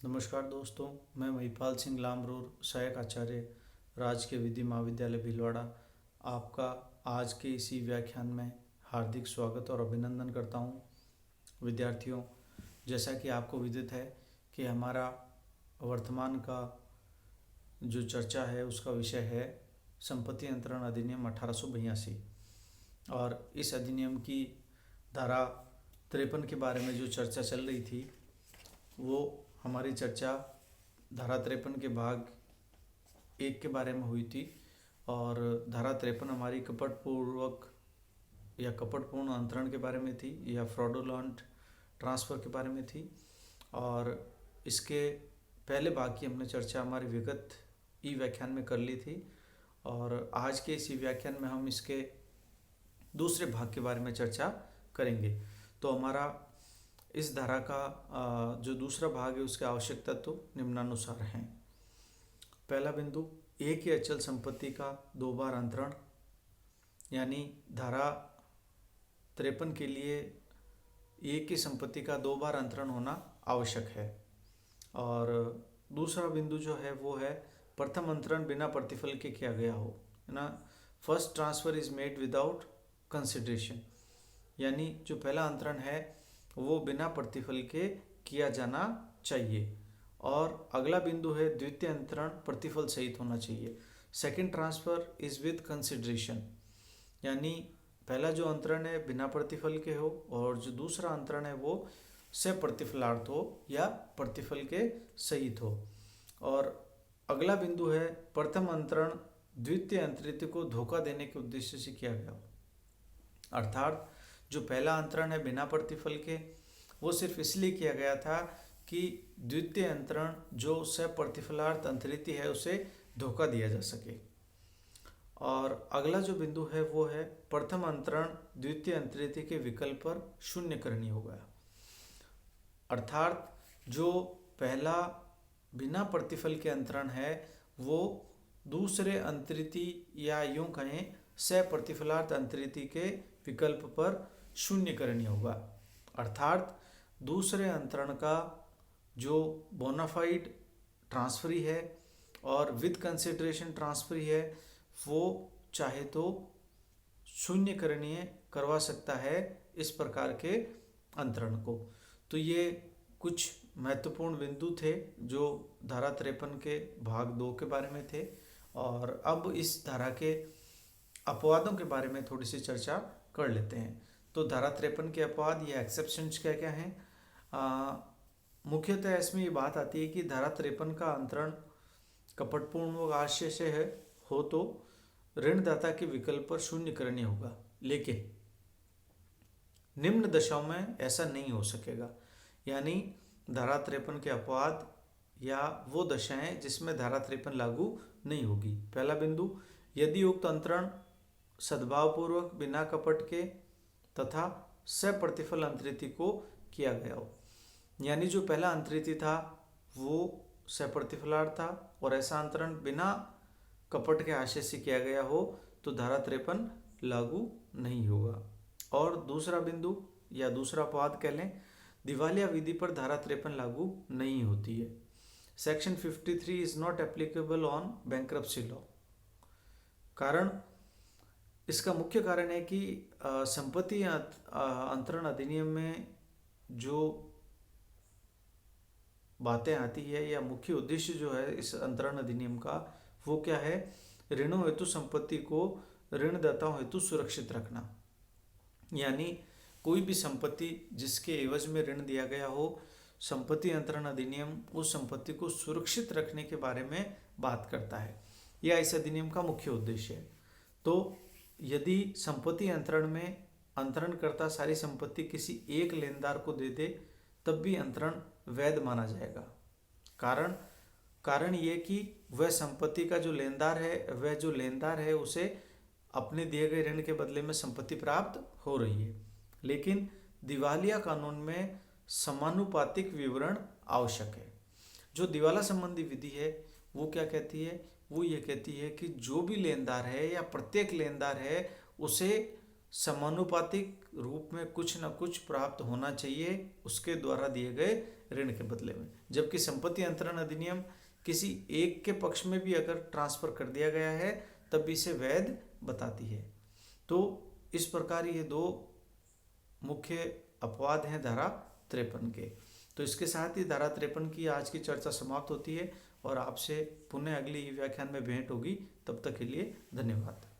नमस्कार दोस्तों, मैं महिपाल सिंह लामरोर, सहायक आचार्य, राजकीय विधि महाविद्यालय भीलवाड़ा। आपका आज के इसी व्याख्यान में हार्दिक स्वागत और अभिनंदन करता हूँ। विद्यार्थियों, जैसा कि आपको विदित है कि हमारा वर्तमान का जो चर्चा है उसका विषय है संपत्ति अंतरण अधिनियम 1882। और इस अधिनियम की धारा 53 के बारे में जो चर्चा चल रही थी वो हमारी चर्चा धारा 53 के भाग 1 के बारे में हुई थी। और धारा 53 हमारी कपटपूर्वक या कपटपूर्ण अंतरण के बारे में थी या फ्रॉडुलेंट ट्रांसफ़र के बारे में थी। और इसके पहले भाग की हमने चर्चा हमारी विगत ई व्याख्यान में कर ली थी। और आज के इसी व्याख्यान में हम इसके दूसरे भाग के बारे में चर्चा करेंगे। तो हमारा इस धारा का जो दूसरा भाग है उसके आवश्यक तत्व निम्नानुसार हैं। पहला बिंदु, एक ही अचल संपत्ति का दो बार अंतरण, यानी धारा 53 के लिए एक ही संपत्ति का दो बार अंतरण होना आवश्यक है। और दूसरा बिंदु जो है वो है प्रथम अंतरण बिना प्रतिफल के किया गया हो, है ना। First transfer is made without consideration, यानी जो पहला अंतरण है वो बिना प्रतिफल के किया जाना चाहिए। और अगला बिंदु है द्वितीय अंतरण प्रतिफल सहित होना चाहिए। Second transfer is with consideration, यानी पहला जो अंतरण है बिना प्रतिफल के हो और जो दूसरा अंतरण है वो सप्रतिफलार्थ हो या प्रतिफल के सहित हो। और अगला बिंदु है प्रथम अंतरण द्वितीय अंतरित को धोखा देने के उद्देश्य से किया गया हो, अर्थात जो पहला अंतरण है बिना प्रतिफल के वो सिर्फ इसलिए किया गया था कि द्वितीय अंतरण जो सप्रतिफलार्थ अंतरिति है उसे धोखा दिया जा सके। और अगला जो बिंदु है वो है प्रथम अंतरण द्वितीय अंतरिति के विकल्प पर शून्य करनी होगा, अर्थात जो पहला बिना प्रतिफल के अंतरण है वो दूसरे अंतरिति या यूं कहें सप्रतिफलार्थ अंतरिति के विकल्प पर शून्य करनी होगा, अर्थात दूसरे अंतरण का जो बोनाफाइड ट्रांसफरी है और विद कंसिडरेशन ट्रांसफरी है वो चाहे तो शून्य करणीय करवा सकता है इस प्रकार के अंतरण को। तो ये कुछ महत्वपूर्ण बिंदु थे जो धारा 53 के भाग 2 के बारे में थे। और अब इस धारा के अपवादों के बारे में थोड़ी सी चर्चा कर लेते हैं। तो धारा 53 के अपवाद या एक्सेप्शंस क्या क्या हैं। मुख्यतः इसमें ये बात आती है कि धारा 53 का अंतरण कपटपूर्ण आशय से है हो तो ऋणदाता के विकल्प पर शून्य करनी होगा, लेकिन निम्न दशाओं में ऐसा नहीं हो सकेगा। यानी धारा 53 के अपवाद या वो दशाएं जिसमें धारा 53 लागू नहीं होगी। पहला बिंदु, यदि उक्त अंतरण सद्भावपूर्वक बिना कपट के तथा सप्रतिफल अंतरिति को किया गया हो, यानी जो पहला अंतरिति था वो सप्रतिफलार्थ था और ऐसा अंतरण बिना कपट के आशय से किया गया हो तो धारा 53 लागू नहीं होगा। और दूसरा बिंदु या दूसरा अपवाद कह लें, दिवालिया विधि पर धारा 53 लागू नहीं होती है। Section 53 is not applicable on bankruptcy law. कारण, इसका मुख्य कारण है कि संपत्ति अंतरण अधिनियम में जो बातें आती है या मुख्य उद्देश्य जो है इस अंतरण अधिनियम का वो क्या है, ऋणों हेतु संपत्ति को ऋणदाताओं हेतु सुरक्षित रखना। यानी कोई भी संपत्ति जिसके एवज में ऋण दिया गया हो, संपत्ति अंतरण अधिनियम उस संपत्ति को सुरक्षित रखने के बारे में बात करता है। यह इस अधिनियम का मुख्य उद्देश्य है। तो यदि संपत्ति अंतरण में अंतरणकर्ता सारी संपत्ति किसी एक लेनदार को दे दे तब भी अंतरण वैध माना जाएगा। कारण ये कि वह संपत्ति का जो लेनदार है उसे अपने दिए गए ऋण के बदले में संपत्ति प्राप्त हो रही है। लेकिन दिवालिया कानून में समानुपातिक विवरण आवश्यक है। जो दिवाला संबंधी विधि है वो क्या कहती है, वो ये कहती है कि जो भी लेनदार है या प्रत्येक लेनदार है उसे समानुपातिक रूप में कुछ न कुछ प्राप्त होना चाहिए उसके द्वारा दिए गए ऋण के बदले में। जबकि संपत्ति अंतरण अधिनियम किसी एक के पक्ष में भी अगर ट्रांसफर कर दिया गया है तब भी इसे वैध बताती है। तो इस प्रकार ये दो मुख्य अपवाद हैं धारा 53 के। तो इसके साथ ही धारा 53 की आज की चर्चा समाप्त होती है और आपसे पुनः अगली व्याख्यान में भेंट होगी। तब तक के लिए धन्यवाद।